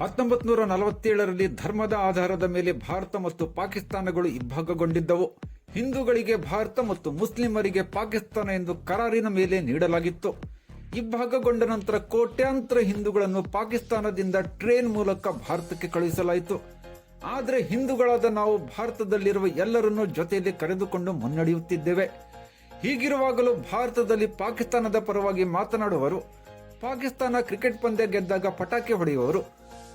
1947ರಲ್ಲಿ ಧರ್ಮದ ಆಧಾರದ ಮೇಲೆ ಭಾರತ ಮತ್ತು ಪಾಕಿಸ್ತಾನಗಳು ಇಬ್ಬಾಗಗೊಂಡಿದ್ದವು. ಹಿಂದೂಗಳಿಗೆ ಭಾರತ ಮತ್ತು ಮುಸ್ಲಿಮರಿಗೆ ಪಾಕಿಸ್ತಾನ ಎಂದು ಕರಾರಿನ ಮೇಲೆ ನೀಡಲಾಗಿತ್ತು. ಇಬ್ಬಾಗಗೊಂಡ ನಂತರ ಕೋಟ್ಯಾಂತರ ಹಿಂದೂಗಳನ್ನು ಪಾಕಿಸ್ತಾನದಿಂದ ಟ್ರೇನ್ ಮೂಲಕ ಭಾರತಕ್ಕೆ ಕಳುಹಿಸಲಾಯಿತು. ಆದರೆ ಹಿಂದೂಗಳಾದ ನಾವು ಭಾರತದಲ್ಲಿರುವ ಎಲ್ಲರನ್ನೂ ಜೊತೆಯಲ್ಲಿ ಕರೆದುಕೊಂಡು ಮುನ್ನಡೆಯುತ್ತಿದ್ದೇವೆ. ಹೀಗಿರುವಾಗಲೂ ಭಾರತದಲ್ಲಿ ಪಾಕಿಸ್ತಾನದ ಪರವಾಗಿ ಮಾತನಾಡುವರು, ಪಾಕಿಸ್ತಾನ ಕ್ರಿಕೆಟ್ ಪಂದ್ಯ ಗೆದ್ದಾಗ ಪಟಾಕಿ ಹೊಡೆಯುವವರು,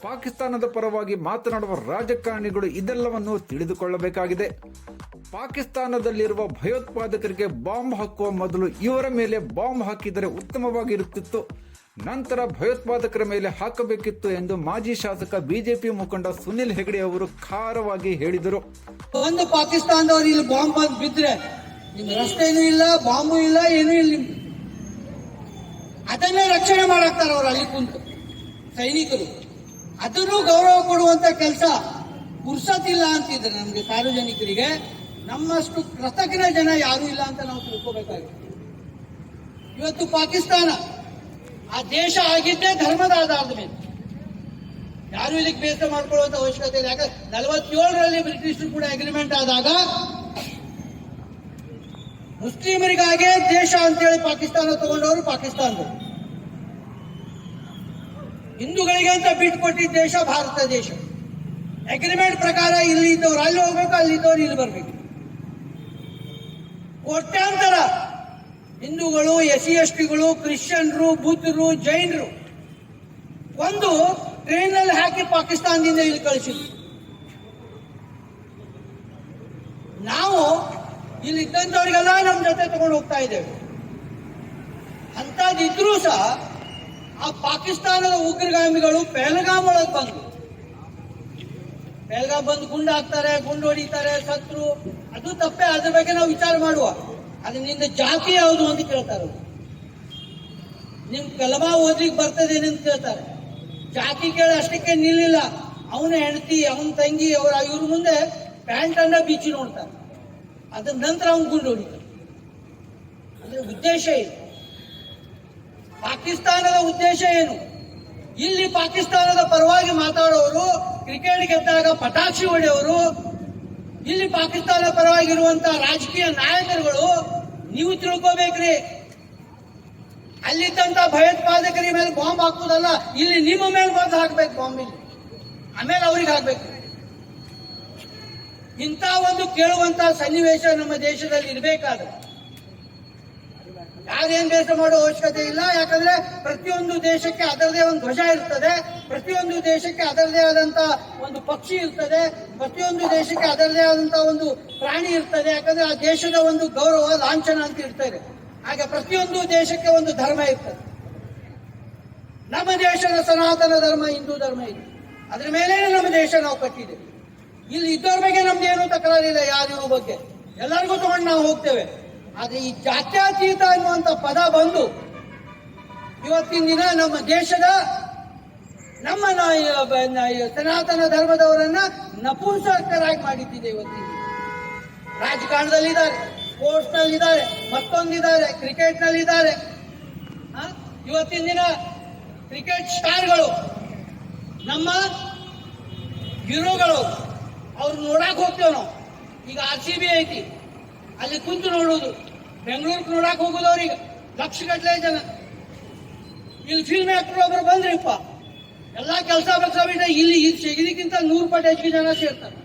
ಪಾಕಿಸ್ತಾನದ ಪರವಾಗಿ ಮಾತನಾಡುವ ರಾಜಕಾರಣಿಗಳು ಇದೆಲ್ಲವನ್ನು ತಿಳಿದುಕೊಳ್ಳಬೇಕಾಗಿದೆ. ಪಾಕಿಸ್ತಾನದಲ್ಲಿರುವ ಭಯೋತ್ಪಾದಕರಿಗೆ ಬಾಂಬ್ ಹಾಕುವ ಮೊದಲು ಇವರ ಮೇಲೆ ಬಾಂಬ್ ಹಾಕಿದರೆ ಉತ್ತಮವಾಗಿರುತ್ತಿತ್ತು, ನಂತರ ಭಯೋತ್ಪಾದಕರ ಮೇಲೆ ಹಾಕಬೇಕಿತ್ತು ಎಂದು ಮಾಜಿ ಶಾಸಕ ಬಿಜೆಪಿ ಮುಖಂಡ ಸುನಿಲ್ ಹೆಗಡೆ ಅವರು ಖಾರವಾಗಿ ಹೇಳಿದರು. ಒಂದು ಪಾಕಿಸ್ತಾನದವರು ಇಲ್ಲಿ ಬಾಂಬ್ ಬಂದು ಬಿದ್ರೆ ನಿಮ್ ರಸ್ತೆನೂ ಇಲ್ಲ, ಬಾಂಬು ಇಲ್ಲ, ಏನೂ ಇಲ್ಲ. ಅದನ್ನೇ ರಕ್ಷಣೆ ಮಾಡಾಕ್ತಾರೆ ಅವರು ಅಲ್ಲಿ ಕುಂತು ಸೈನಿಕರು. ಅದನ್ನು ಗೌರವ ಕೊಡುವಂತ ಕೆಲಸ ಪುರ್ಸತ್ತಿಲ್ಲ ಅಂತಿದ್ರೆ ನಮ್ಗೆ ಸಾರ್ವಜನಿಕರಿಗೆ ನಮ್ಮಷ್ಟು ಕೃತಜ್ಞ ಜನ ಯಾರೂ ಇಲ್ಲ ಅಂತ ನಾವು ತಿಳ್ಕೋಬೇಕಾಗಿದೆ. ಇವತ್ತು ಪಾಕಿಸ್ತಾನ ಆ ದೇಶ ಆಗಿದ್ದೇ ಧರ್ಮದ ಆಧಾರದ ಮೇಲೆ. ಯಾರು ಇದಕ್ಕೆ ಬೇಸರ ಮಾಡ್ಕೊಳ್ಳುವಂತ ಅವಶ್ಯಕತೆ ಇಲ್ಲ. ಯಾಕಂದ್ರೆ 47ರಲ್ಲಿ ಬ್ರಿಟಿಷರು ಕೂಡ ಅಗ್ರಿಮೆಂಟ್ ಆದಾಗ ಮುಸ್ಲಿಮರಿಗಾಗೇ ದೇಶ ಅಂತೇಳಿ ಪಾಕಿಸ್ತಾನ ತಗೊಂಡವರು ಪಾಕಿಸ್ತಾನದವರು, ಹಿಂದೂಗಳಿಗೆ ಅಂತ ಬಿಟ್ಟುಕೊಟ್ಟಿದ್ದ ದೇಶ ಭಾರತ ದೇಶ. ಅಗ್ರಿಮೆಂಟ್ ಪ್ರಕಾರ ಇಲ್ಲಿ ಇದ್ದವ್ರು ಅಲ್ಲಿ ಹೋಗ್ಬೇಕು, ಅಲ್ಲಿ ಇದ್ದವ್ರು ಇಲ್ಲಿ ಬರ್ಬೇಕು. ಕೋಟ್ಯಾಂತರ ಹಿಂದೂಗಳು, SC/STಗಳು, ಕ್ರಿಶ್ಚಿಯನ್ರು, ಬುದ್ಧರು, ಜೈನರು ಒಂದು ಟ್ರೈನಲ್ಲಿ ಹಾಕಿ ಪಾಕಿಸ್ತಾನದಿಂದ ಇಲ್ಲಿ ಕಳಿಸಿದ್ರು. ನಾವು ಇಲ್ಲಿ ಇದ್ದಂಥವ್ರಿಗೆಲ್ಲ ನಮ್ಮ ಜೊತೆ ತಗೊಂಡು ಹೋಗ್ತಾ ಇದ್ದೇವೆ. ಅಂತದಿದ್ರೂ ಸಹ ಆ ಪಾಕಿಸ್ತಾನದ ಉಗ್ರಗಾಮಿಗಳು ಪೆಹಲ್ಗಾಮ್ ಒಳಗೆ ಬಂದು ಗುಂಡು ಹಾಕ್ತಾರೆ, ಗುಂಡು ಹೊಡಿತಾರೆ, ಸತ್ರು. ಅದು ತಪ್ಪೇ, ಅದ್ರ ಬಗ್ಗೆ ನಾವು ವಿಚಾರ ಮಾಡುವ. ಅದು ನಿಂದ ಜಾತಿ ಯಾವುದು ಅಂತ ಕೇಳ್ತಾರೆ. ನಿಮ್ ಕಲಮಾ ಓದ್ಲಿಕ್ಕೆ ಬರ್ತದೆ ಅಂತ ಕೇಳ್ತಾರೆ. ಜಾತಿ ಕೇಳಿ ಅಷ್ಟಕ್ಕೆ ನಿಲ್ಲಿಲ್ಲ. ಅವನ ಹೆಂಡತಿ, ಅವನ ತಂಗಿ, ಇವ್ರ ಮುಂದೆ ಪ್ಯಾಂಟ್ ಅನ್ನ ಬಿಚ್ಚಿ ನೋಡ್ತಾರೆ. ಅದ್ರ ನಂತರ ಅವನ್ ಗುಂಡು ಹೊಡಿತಾರೆ. ಅದ್ರ ಉದ್ದೇಶ ಏನು? ಪಾಕಿಸ್ತಾನದ ಉದ್ದೇಶ ಏನು? ಇಲ್ಲಿ ಪಾಕಿಸ್ತಾನದ ಪರವಾಗಿ ಮಾತಾಡೋರು, ಕ್ರಿಕೆಟ್ ಗೆದ್ದಾಗ ಪಟಾಕ್ಷಿ ಹೊಡೆಯೋರು, ಇಲ್ಲಿ ಪಾಕಿಸ್ತಾನ ಪರವಾಗಿರುವಂತಹ ರಾಜಕೀಯ ನಾಯಕರುಗಳು ನೀವು ತಿಳ್ಕೋಬೇಕ್ರಿ. ಅಲ್ಲಿದ್ದಂತ ಭಯೋತ್ಪಾದಕರ ಮೇಲೆ ಬಾಂಬ್ ಹಾಕುದಲ್ಲ, ಇಲ್ಲಿ ನಿಮ್ಮ ಮೇಲೆ ಬಂದು ಹಾಕ್ಬೇಕು ಬಾಂಬ್. ಇಲ್ಲಿ ಆಮೇಲೆ ಅವ್ರಿಗೆ ಹಾಕ್ಬೇಕು. ಇಂಥ ಒಂದು ಕೇಳುವಂತ ಸನ್ನಿವೇಶ ನಮ್ಮ ದೇಶದಲ್ಲಿ ಇರಬೇಕಾದ್ರೆ ಯಾರೇನ್ ಬೇಸರ ಮಾಡೋ ಅವಶ್ಯಕತೆ ಇಲ್ಲ. ಯಾಕಂದ್ರೆ ಪ್ರತಿಯೊಂದು ದೇಶಕ್ಕೆ ಅದರದೇ ಒಂದು ಧ್ವಜ ಇರ್ತದೆ, ಪ್ರತಿಯೊಂದು ದೇಶಕ್ಕೆ ಅದರದೇ ಆದಂತ ಒಂದು ಪಕ್ಷಿ ಇರ್ತದೆ, ಪ್ರತಿಯೊಂದು ದೇಶಕ್ಕೆ ಅದರದೇ ಆದಂತ ಒಂದು ಪ್ರಾಣಿ ಇರ್ತದೆ. ಯಾಕಂದ್ರೆ ಆ ದೇಶದ ಒಂದು ಗೌರವ, ಲಾಂಛನ ಅಂತ ಇರ್ತದೆ. ಹಾಗೆ ಪ್ರತಿಯೊಂದು ದೇಶಕ್ಕೆ ಒಂದು ಧರ್ಮ ಇರ್ತದೆ. ನಮ್ಮ ದೇಶದ ಸನಾತನ ಧರ್ಮ ಹಿಂದೂ ಧರ್ಮ ಇದೆ. ಅದ್ರ ಮೇಲೆ ನಮ್ಮ ದೇಶ ನಾವು ಕಟ್ಟಿದ್ದೇವೆ. ಇಲ್ಲಿ ಇದ್ದವ್ರ ಬಗ್ಗೆ ನಮ್ದೇನು ತಕರಾರಿಲ್ಲ, ಯಾರಿಗೂ ಬಗ್ಗೆ ಎಲ್ಲರಿಗೂ ತಗೊಂಡು ನಾವು ಹೋಗ್ತೇವೆ. ಆದ್ರೆ ಈ ಜಾತ್ಯತೀತ ಅನ್ನುವಂತ ಪದ ಬಂದು ಇವತ್ತಿನ ದಿನ ನಮ್ಮ ದೇಶದ ನಮ್ಮ ಸನಾತನ ಧರ್ಮದವರನ್ನ ನಪುಂಸಕರಾಗಿ ಮಾಡಿದ್ದಿದೆ. ಇವತ್ತಿನ ರಾಜಕಾರಣದಲ್ಲಿದ್ದಾರೆ, ಸ್ಪೋರ್ಟ್ಸ್ ನಲ್ಲಿದ್ದಾರೆ, ಮತ್ತೊಂದಿದ್ದಾರೆ, ಕ್ರಿಕೆಟ್ ನಲ್ಲಿದ್ದಾರೆ. ಇವತ್ತಿನ ದಿನ ಕ್ರಿಕೆಟ್ ಸ್ಟಾರ್ಗಳು, ನಮ್ಮ ಹೀರೋಗಳು, ಅವ್ರು ನೋಡಕ್ ಹೋಗ್ತೇವೆ ನಾವು. ಈಗ RCB ಐತಿ, ಅಲ್ಲಿ ಕುಂತು ನೋಡುವುದು. ಬೆಂಗಳೂರಿಗೆ ನೋಡಕ್ ಹೋಗುದು ಅವ್ರಿಗೆ ಲಕ್ಷಗಟ್ಟಲೆ ಜನ. ಇಲ್ಲಿ ಫಿಲ್ಮ್ ಆಕ್ಟರ್ ಒಬ್ರು ಬಂದ್ರಿಪ್ಪ, ಎಲ್ಲಾ ಕೆಲಸ ಬಿಟ್ಟು ಇಲ್ಲಿ ಇದಕ್ಕಿಂತ 100 ಪಟ್ಟು ಹೆಚ್ಚಿಗೆ ಜನ ಸೇರ್ತಾರೆ.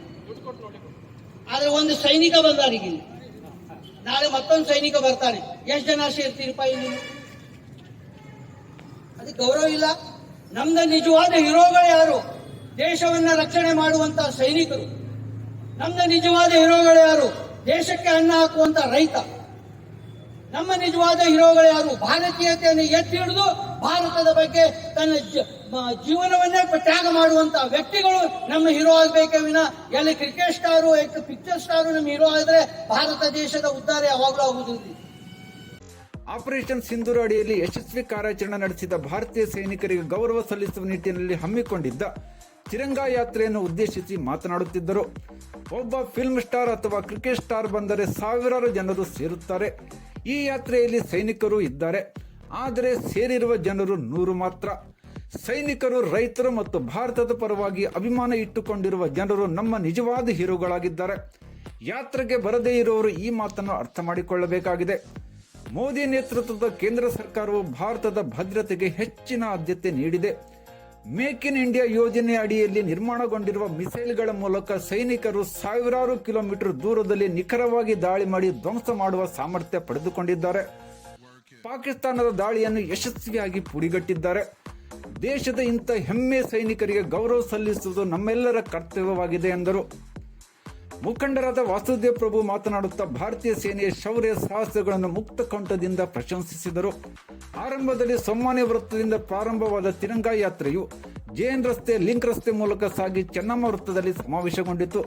ಆದ್ರೆ ಒಂದು ಸೈನಿಕ ಬಂದಾರ ಈಗ, ಇಲ್ಲಿ ನಾಳೆ ಮತ್ತೊಂದು ಸೈನಿಕ ಬರ್ತಾನೆ. ಎಷ್ಟು ಜನ ಸೇರ್ತೀರಪ್ಪ ಇಲ್ಲಿ? ಅದಕ್ಕೆ ಗೌರವ ಇಲ್ಲ. ನಮ್ದ ನಿಜವಾದ ಹೀರೋಗಳು ಯಾರು? ದೇಶವನ್ನ ರಕ್ಷಣೆ ಮಾಡುವಂತ ಸೈನಿಕರು. ನಮ್ದ ನಿಜವಾದ ಹೀರೋಗಳು ಯಾರು? ದೇಶಕ್ಕೆ ಅನ್ನ ಹಾಕುವಂತ ರೈತ. ನಮ್ಮ ನಿಜವಾದ ಹೀರೋಗಳು ಯಾರು? ಭಾರತೀಯತೆಯನ್ನು ಎತ್ತಿ ಹಿಡಿದು ಭಾರತದ ಬಗ್ಗೆ ತನ್ನ ಜೀವನವನ್ನೇ ತ್ಯಾಗ ಮಾಡುವಂತ ವ್ಯಕ್ತಿಗಳು ನಮ್ಮ ಹೀರೋ ಆಗ್ಬೇಕೇ ವಿನ ಎಲ್ಲಿ ಕ್ರಿಕೆಟ್ ಸ್ಟಾರು, ಪಿಕ್ಚರ್ ಸ್ಟಾರು ನಮ್ಮ ಹೀರೋ ಆದ್ರೆ ಭಾರತ ದೇಶದ ಉದ್ಧಾರ ಯಾವಾಗಲೂ ಆಗುವುದಿಲ್ಲ. ಆಪರೇಷನ್ ಸಿಂಧೂರ ಅಡಿಯಲ್ಲಿ ಯಶಸ್ವಿ ಕಾರ್ಯಾಚರಣೆ ನಡೆಸಿದ ಭಾರತೀಯ ಸೈನಿಕರಿಗೆ ಗೌರವ ಸಲ್ಲಿಸುವ ನಿಟ್ಟಿನಲ್ಲಿ ಹಮ್ಮಿಕೊಂಡಿದ್ದ ತಿರಂಗಾ ಯಾತ್ರೆಯನ್ನು ಉದ್ದೇಶಿಸಿ ಮಾತನಾಡುತ್ತಿದ್ದರು. ಒಬ್ಬ ಫಿಲ್ಮ್ ಸ್ಟಾರ್ ಅಥವಾ ಕ್ರಿಕೆಟ್ ಸ್ಟಾರ್ ಬಂದರೆ ಸಾವಿರಾರು ಜನರು ಸೇರುತ್ತಾರೆ. ಈ ಯಾತ್ರೆಯಲ್ಲಿ ಸೈನಿಕರು ಇದ್ದಾರೆ, ಆದರೆ ಸೇರಿರುವ ಜನರು 100 ಮಾತ್ರ. ಸೈನಿಕರು, ರೈತರು ಮತ್ತು ಭಾರತದ ಪರವಾಗಿ ಅಭಿಮಾನ ಇಟ್ಟುಕೊಂಡಿರುವ ಜನರು ನಮ್ಮ ನಿಜವಾದ ಹೀರೋಗಳಾಗಿದ್ದಾರೆ. ಯಾತ್ರೆಗೆ ಬರದೇ ಇರುವವರು ಈ ಮಾತನ್ನು ಅರ್ಥ ಮಾಡಿಕೊಳ್ಳಬೇಕಾಗಿದೆ. ಮೋದಿ ನೇತೃತ್ವದ ಕೇಂದ್ರ ಸರ್ಕಾರವು ಭಾರತದ ಭದ್ರತೆಗೆ ಹೆಚ್ಚಿನ ಆದ್ಯತೆ ನೀಡಿದೆ. ಮೇಕ್ ಇನ್ ಇಂಡಿಯಾ ಯೋಜನೆ ಅಡಿಯಲ್ಲಿ ನಿರ್ಮಾಣಗೊಂಡಿರುವ ಮಿಸೈಲ್ಗಳ ಮೂಲಕ ಸೈನಿಕರು ಸಾವಿರಾರು ಕಿಲೋಮೀಟರ್ ದೂರದಲ್ಲಿ ನಿಖರವಾಗಿ ದಾಳಿ ಮಾಡಿ ಧ್ವಂಸ ಮಾಡುವ ಸಾಮರ್ಥ್ಯ ಪಡೆದುಕೊಂಡಿದ್ದಾರೆ. ಪಾಕಿಸ್ತಾನದ ದಾಳಿಯನ್ನು ಯಶಸ್ವಿಯಾಗಿ ಪುಡಿಗಟ್ಟಿದ್ದಾರೆ. ದೇಶದ ಇಂಥ ಹೆಮ್ಮೆ ಸೈನಿಕರಿಗೆ ಗೌರವ ಸಲ್ಲಿಸುವುದು ನಮ್ಮೆಲ್ಲರ ಕರ್ತವ್ಯವಾಗಿದೆ ಎಂದರು. ಮುಖಂಡರಾದ ವಾಸುದೇವ್ ಪ್ರಭು ಮಾತನಾಡುತ್ತಾ ಭಾರತೀಯ ಸೇನೆಯ ಶೌರ್ಯ ಸಾಹಸಗಳನ್ನು ಮುಕ್ತ ಕಂಠದಿಂದ ಪ್ರಶಂಸಿಸಿದರು. ಆರಂಭದಲ್ಲಿ ಸೊಮ್ಮಾನಿ ವೃತ್ತದಿಂದ ಪ್ರಾರಂಭವಾದ ತಿರಂಗಾ ಯಾತ್ರೆಯು ಜೇನ್ ರಸ್ತೆ, ಲಿಂಕ್ ರಸ್ತೆ ಮೂಲಕ ಸಾಗಿ ಚೆನ್ನಮ್ಮ ವೃತ್ತದಲ್ಲಿ ಸಮಾವೇಶಗೊಂಡಿತು.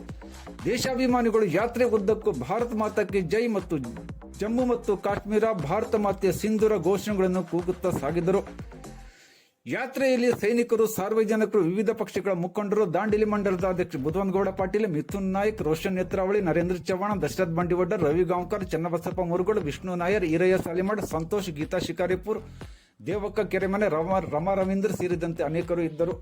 ದೇಶಾಭಿಮಾನಿಗಳು ಯಾತ್ರೆ ಉದ್ದಕ್ಕೂ ಭಾರತ ಮಾತಾಕ್ಕೆ ಜೈ ಮತ್ತು ಜಮ್ಮು ಮತ್ತು ಕಾಶ್ಮೀರ ಭಾರತ ಮಾತೆಯ ಸಿಂಧೂರ ಘೋಷಣೆಗಳನ್ನು ಕೂಗುತ್ತಾ ಸಾಗಿದರು. ಯಾತ್ರೆಯಲ್ಲಿ ಸೈನಿಕರು, ಸಾರ್ವಜನಿಕರು, ವಿವಿಧ ಪಕ್ಷಗಳ ಮುಖಂಡರು, ದಾಂಡೇಲಿ ಮಂಡಲದ ಅಧ್ಯಕ್ಷ ಬುಧವನಗೌಡ ಪಾಟೀಲ್, ಮಿಥುನ್ ನಾಯ್ಕ್, ರೋಷನ್ ನೇತ್ರಾವಳಿ, ನರೇಂದ್ರ ಚವ್ಹಾಣ್, ದಶರಥ್ ಬಂಡಿವಡ್ಡರ್, ರವಿ ಗಾಂವ್ಕರ್, ಚನ್ನಬಸಪ್ಪ ಮುರುಗೋಡು, ವಿಷ್ಣು ನಾಯರ್, ಈರಯ್ಯ ಸಾಲಿಮಠ್, ಸಂತೋಷ್, ಗೀತಾ ಶಿಕಾರಿಪುರ್, ದೇವಕ್ಕ ಕೆರೆಮನೆ, ರಮಾ ರವೀಂದ್ರ ಸೇರಿದಂತೆ ಅನೇಕರು ಇದ್ದರು.